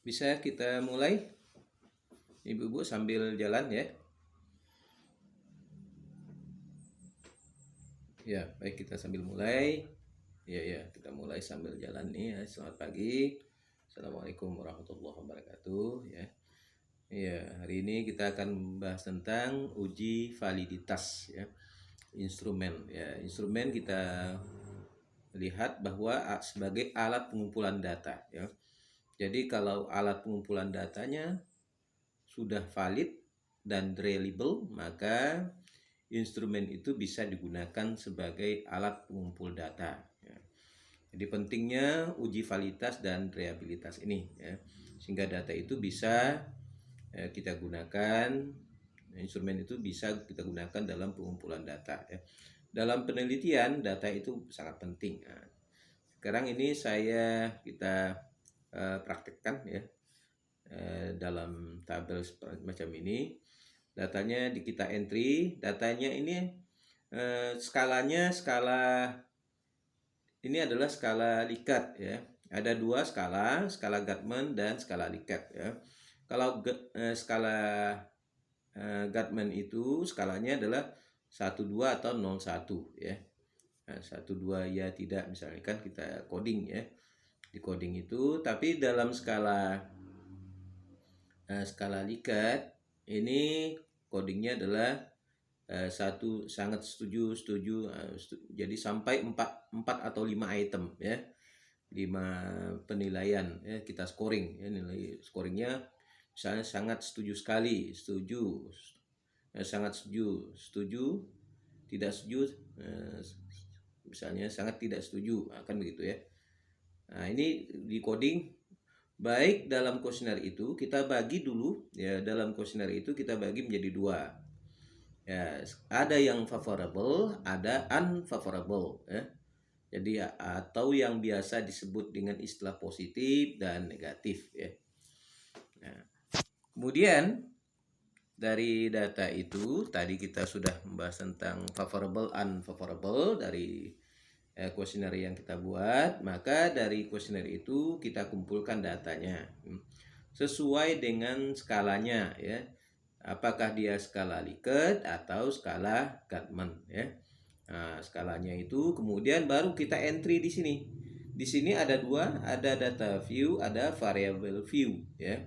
Bisa kita mulai, Ibu-ibu sambil jalan ya. Ya, baik, kita sambil mulai. Ya, kita mulai sambil jalan nih ya. Selamat pagi. Assalamualaikum warahmatullahi wabarakatuh ya. Ya, hari ini kita akan membahas tentang uji validitas ya. Instrumen ya. Instrumen kita lihat bahwa sebagai alat pengumpulan data ya. Jadi kalau alat pengumpulan datanya sudah valid dan reliable, maka instrumen itu bisa digunakan sebagai alat pengumpul data. Jadi pentingnya uji validitas dan reliabilitas ini, ya, sehingga data itu bisa kita gunakan, instrumen itu bisa kita gunakan dalam pengumpulan data. Ya. Dalam penelitian data itu sangat penting. Nah, sekarang ini kita praktekkan ya dalam tabel macam ini. Datanya kita entry, datanya ini skalanya ini adalah skala Likert ya. Ada dua skala Guttman dan skala Likert ya. Kalau skala Guttman itu skalanya adalah 12 atau 01 ya. Nah, 12 ya tidak, misalnya kan kita coding ya. Di coding itu, tapi dalam skala Likert ini codingnya adalah satu sangat setuju, jadi sampai 4 atau 5 item ya, 5 penilaian ya, kita scoring ya, nilai scoringnya misalnya sangat setuju sekali, sangat setuju, tidak setuju, misalnya sangat tidak setuju, akan begitu ya. Nah, ini di coding. Baik, dalam kuesioner itu kita bagi dulu ya, dalam kuesioner itu kita bagi menjadi dua. Ya, ada yang favorable, ada unfavorable ya. Jadi atau yang biasa disebut dengan istilah positif dan negatif ya. Nah, kemudian dari data itu tadi kita sudah membahas tentang favorable, unfavorable dari kuesioner yang kita buat. Maka dari kuesioner itu kita kumpulkan datanya sesuai dengan skalanya ya. Apakah dia skala Likert atau skala Guttman ya. Nah, skalanya itu kemudian baru kita entry di sini. Di sini ada dua, ada data view, ada variable view ya.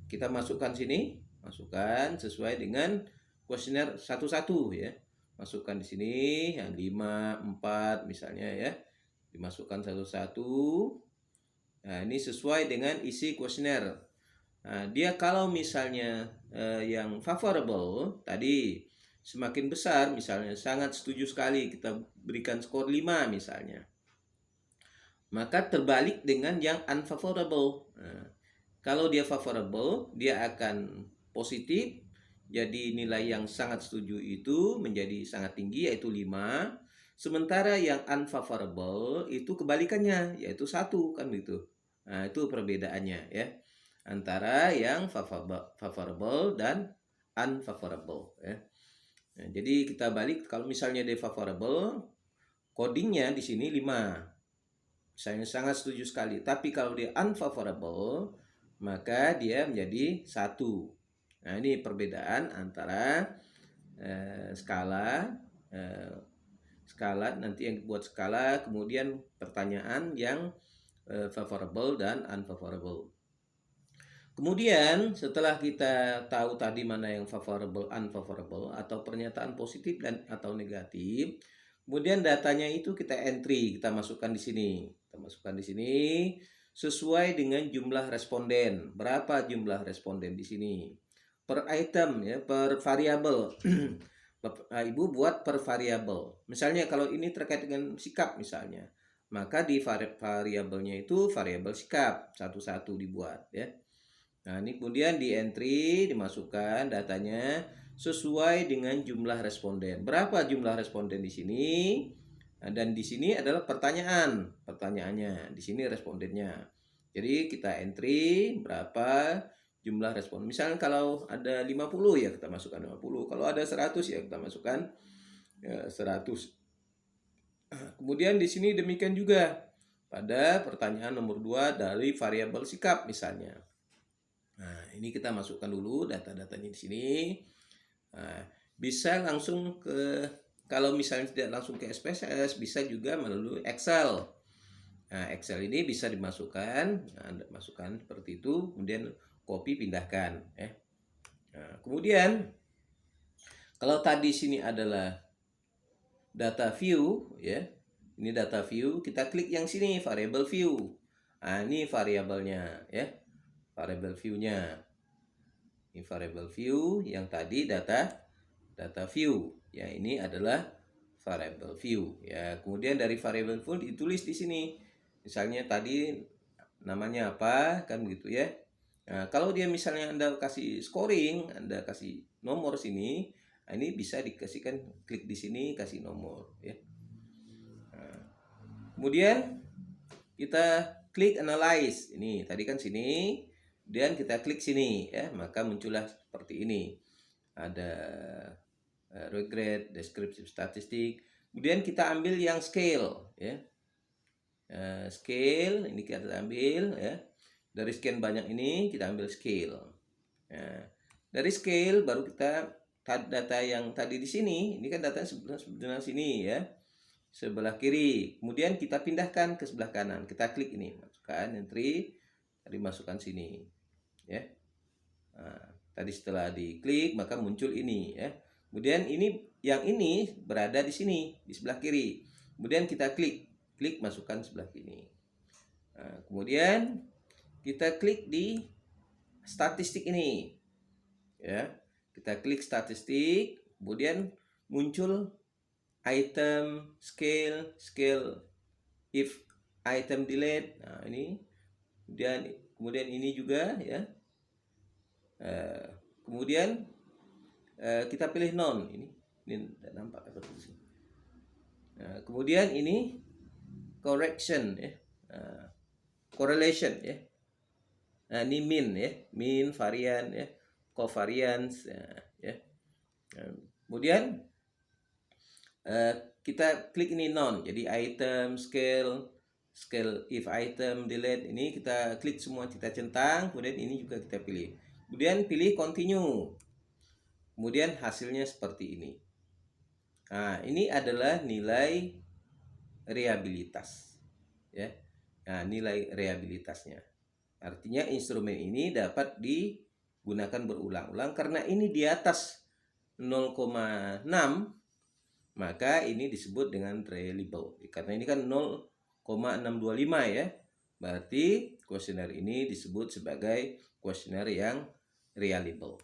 Kita masukkan sini, masukkan sesuai dengan kuesioner satu-satu ya. Masukkan di sini yang 5, 4 misalnya ya. Dimasukkan satu-satu. Nah, ini sesuai dengan isi kuesioner. Nah, dia kalau misalnya yang favorable tadi semakin besar, misalnya sangat setuju sekali, kita berikan skor 5 misalnya. Maka terbalik dengan yang unfavorable. Nah, kalau dia favorable, dia akan positif. Jadi nilai yang sangat setuju itu menjadi sangat tinggi, yaitu 5. Sementara yang unfavorable itu kebalikannya, yaitu 1, kan begitu. Nah, itu perbedaannya ya, antara yang favorable dan unfavorable ya. Nah, jadi kita balik, kalau misalnya dia favorable, codingnya di sini 5. Misalnya sangat setuju sekali. Tapi kalau dia unfavorable, maka dia menjadi 1. Nah, ini perbedaan antara skala nanti yang buat skala, kemudian pertanyaan yang favorable dan unfavorable. Kemudian setelah kita tahu tadi mana yang favorable, unfavorable, atau pernyataan positif dan atau negatif, kemudian datanya itu kita entry, kita masukkan di sini. Kita masukkan di sini sesuai dengan jumlah responden. Berapa jumlah responden di sini? Per item ya, per variabel. Ibu buat per variabel. Misalnya kalau ini terkait dengan sikap misalnya, maka di variabelnya itu variabel sikap satu-satu dibuat ya. Nah, ini kemudian di entry, dimasukkan datanya sesuai dengan jumlah responden. Berapa jumlah responden di sini? Nah, dan di sini adalah pertanyaannya. Di sini respondennya. Jadi kita entry berapa jumlah respon. Misalnya kalau ada 50 ya kita masukkan 50. Kalau ada 100 ya kita masukkan 100. Kemudian di sini demikian juga pada pertanyaan nomor 2 dari variabel sikap misalnya. Nah, ini kita masukkan dulu data-datanya di sini. Nah, bisa langsung ke, kalau misalnya tidak langsung ke SPSS, bisa juga melalui Excel. Nah, Excel ini bisa dimasukkan, Anda masukkan seperti itu, kemudian copy pindahkan. Nah, kemudian kalau tadi sini adalah data view, ya, ini data view, kita klik yang sini variable view. Nah, ini variabelnya, ya, variable view-nya. Ini variable view yang tadi data view. Ya, ini adalah variable view. Ya, kemudian dari variable view ditulis di sini. Misalnya tadi namanya apa, kan begitu ya. Nah, kalau dia misalnya Anda kasih scoring, Anda kasih nomor sini, nah ini bisa dikasihkan, klik di sini kasih nomor ya. Nah, kemudian kita klik analyze. Ini tadi kan sini, dan kita klik sini ya, maka muncullah seperti ini. Ada regret, descriptive statistik. Kemudian kita ambil yang scale ya. Scale ini kita ambil ya. Dari sekian banyak ini kita ambil scale. Nah, dari scale baru kita data yang tadi di sini, ini kan data sebelah sini ya, sebelah kiri. Kemudian kita pindahkan ke sebelah kanan. Kita klik ini, masukkan entry, tadi masukkan sini ya. Nah, tadi setelah diklik maka muncul ini ya. Kemudian ini yang ini berada di sini di sebelah kiri. Kemudian kita klik masukkan sebelah kiri. Nah, kemudian kita klik di statistik ini ya, kita klik statistik, kemudian muncul item, scale if item delete. Nah, ini kemudian ini juga ya. Kemudian kita pilih none, ini tidak nampak apa tuh. Nah, kemudian ini correction ya, correlation ya. Nah, ini mean ya, mean, varian ya, covariance ya. Kemudian kita klik ini none, jadi item, scale if item, delete, ini kita klik semua, kita centang, kemudian ini juga kita pilih, kemudian pilih continue, kemudian hasilnya seperti ini. Nah, ini adalah nilai reliabilitas ya. Nah, nilai reliabilitasnya. Artinya instrumen ini dapat digunakan berulang-ulang karena ini di atas 0,6, maka ini disebut dengan reliable. Karena ini kan 0,625 ya. Berarti kuesioner ini disebut sebagai kuesioner yang reliable.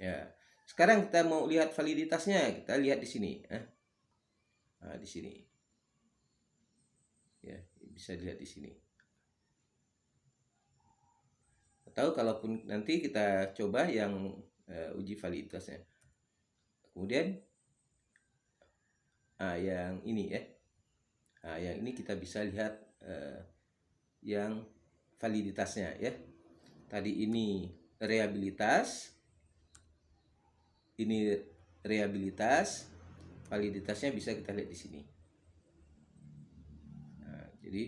Ya. Sekarang kita mau lihat validitasnya, kita lihat di sini. Nah, di sini. Ya, bisa dilihat di sini. Atau kalaupun nanti kita coba yang uji validitasnya. Kemudian yang ini ya. Yang ini kita bisa lihat yang validitasnya ya. Tadi ini reliabilitas. Ini reliabilitas. Validitasnya bisa kita lihat di sini. Nah, jadi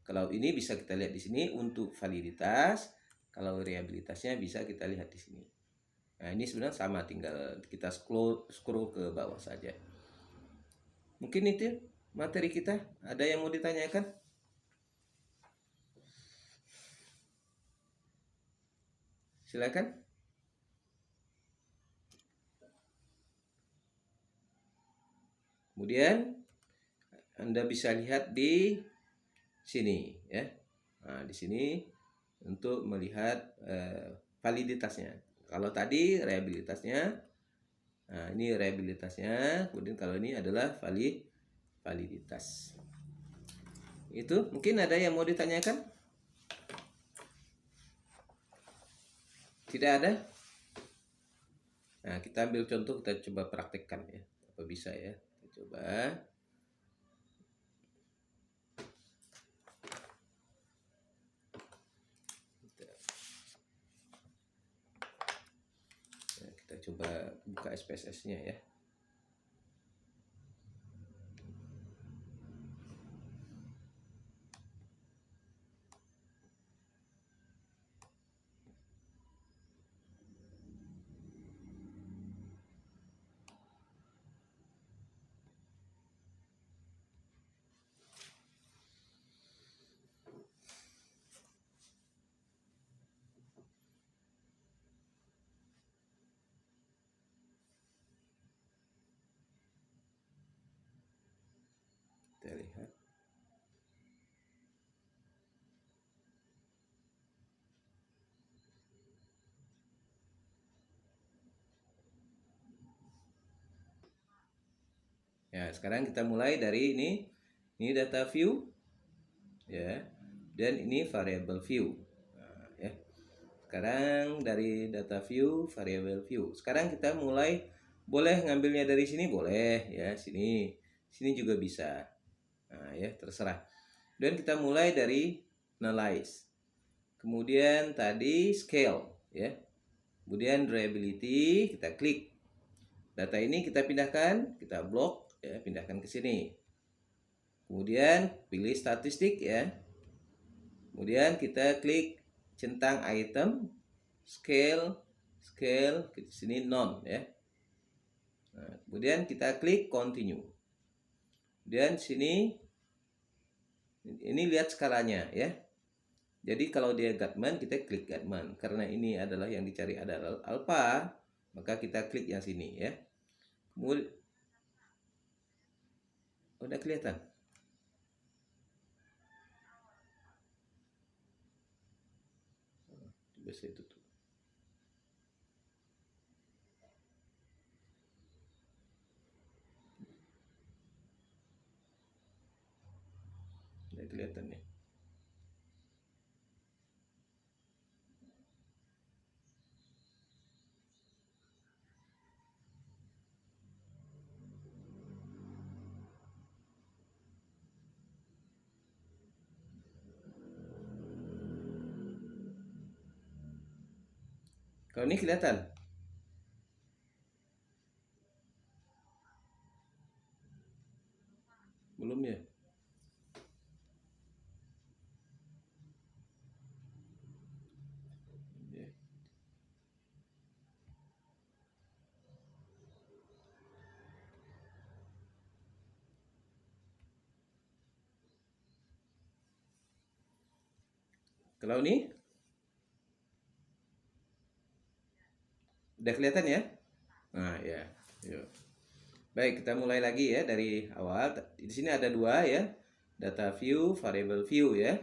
kalau ini bisa kita lihat di sini untuk validitas, kalau reliabilitasnya bisa kita lihat di sini. Nah, ini sebenarnya sama, tinggal kita scroll ke bawah saja. Mungkin itu materi kita. Ada yang mau ditanyakan? Silakan. Kemudian Anda bisa lihat di sini ya. Nah, di sini untuk melihat validitasnya. Kalau tadi reliabilitasnya, nah ini reliabilitasnya. Kemudian kalau ini adalah validitas. Itu mungkin ada yang mau ditanyakan? Tidak ada? Nah, kita ambil contoh, kita coba praktekkan ya. Apa bisa ya? Kita coba. Kita coba buka SPSS-nya ya. Kita lihat. Ya, sekarang kita mulai dari ini. Ini data view, ya, dan ini variable view. Nah, ya. Sekarang dari data view, variable view. Sekarang kita mulai, boleh ngambilnya dari sini, boleh ya, sini juga bisa. Nah, ya, terserah. Dan kita mulai dari analyze. Kemudian tadi scale, ya. Kemudian reliability, kita klik. Data ini kita pindahkan, kita blok, ya, pindahkan ke sini. Kemudian pilih statistik, ya. Kemudian kita klik centang item, scale ke sini none, ya. Nah, kemudian kita klik continue. Dan sini ini lihat skalanya, ya. Jadi kalau dia Gatman, kita klik Gatman. Karena ini adalah yang dicari adalah alpha, maka kita klik yang sini, ya. Kemudian udah kelihatan. Coba saya tutup. Udah kelihatan ya. Kalau ini kelihatan. Belum ya? Kalau ini udah kelihatan ya? Nah, ya. Yuk. Baik, kita mulai lagi ya dari awal. Di sini ada dua ya. Data view, variable view ya.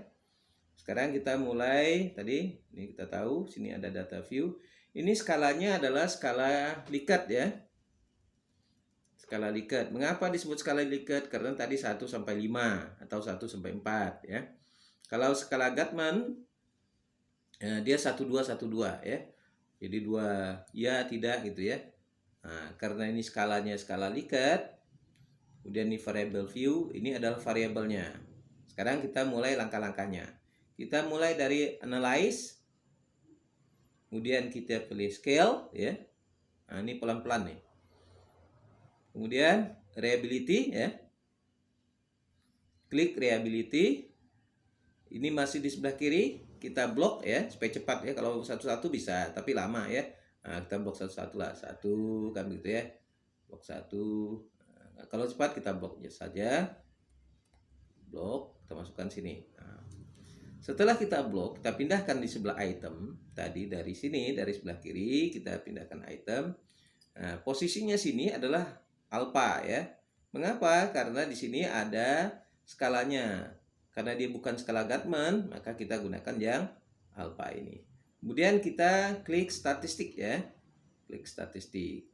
Sekarang kita mulai tadi, ini kita tahu sini ada data view. Ini skalanya adalah skala Likert ya. Skala Likert. Mengapa disebut skala Likert? Karena tadi 1 sampai 5 atau 1 sampai 4 ya. Kalau skala Gatman dia 1212 ya. Jadi 2 ya tidak gitu ya. Nah, karena ini skalanya skala Likert, kemudian ini variable view, ini adalah variabelnya. Sekarang kita mulai langkah-langkahnya. Kita mulai dari analyze, kemudian kita pilih scale ya. Nah, ini pelan-pelan nih. Kemudian reliability ya. Klik reliability. Ini masih di sebelah kiri, kita blok ya supaya cepat ya. Kalau satu-satu bisa, tapi lama ya. Nah, kita blok satu-satu lah, satu kan gitu ya. Blok satu. Nah, kalau cepat kita blok saja. Blok, kita masukkan sini. Nah, setelah kita blok, kita pindahkan di sebelah item. Tadi dari sini, dari sebelah kiri, kita pindahkan item. Nah, posisinya sini adalah alpha ya. Mengapa? Karena di sini ada skalanya. Karena dia bukan skala Gatman, maka kita gunakan yang alpha ini. Kemudian kita klik statistik ya. Klik statistik.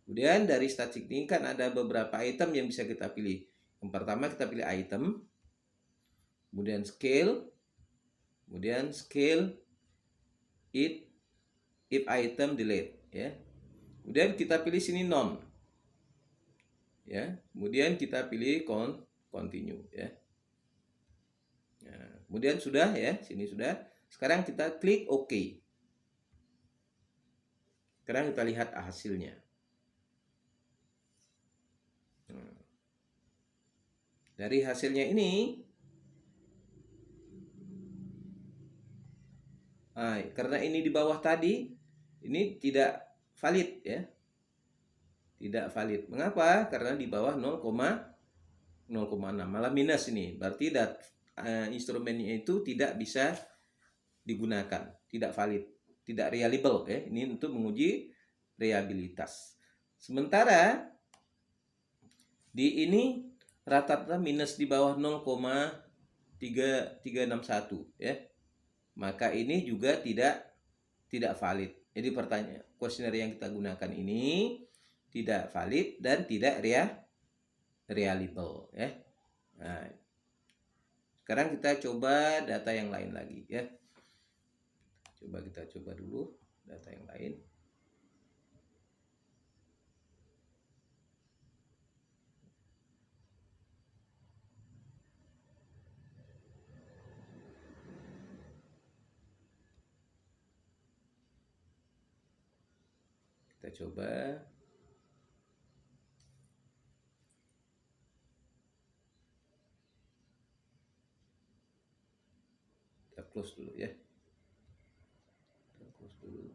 Kemudian dari statistik ini kan ada beberapa item yang bisa kita pilih. Yang pertama kita pilih item. Kemudian scale. Kemudian scale it if item delete ya. Kemudian kita pilih sini none. Ya, kemudian kita pilih continue ya. Nah, kemudian sudah ya, sini sudah. Sekarang kita klik OK. Sekarang kita lihat hasilnya. Dari hasilnya ini, karena ini di bawah tadi, ini tidak valid ya. Tidak valid. Mengapa? Karena di bawah 0,6, malah minus ini. Berarti instrumennya itu tidak bisa digunakan, tidak valid, tidak reliable ya. Ini untuk menguji reliabilitas. Sementara di ini rata-rata minus di bawah 0,3361 ya. Maka ini juga tidak valid. Jadi pertanyaan kuesioner yang kita gunakan ini tidak valid dan tidak reliable ya. Nah, sekarang kita coba data yang lain lagi ya. Kita coba dulu data yang lain. Kita coba. Kita close dulu ya. Kita close dulu.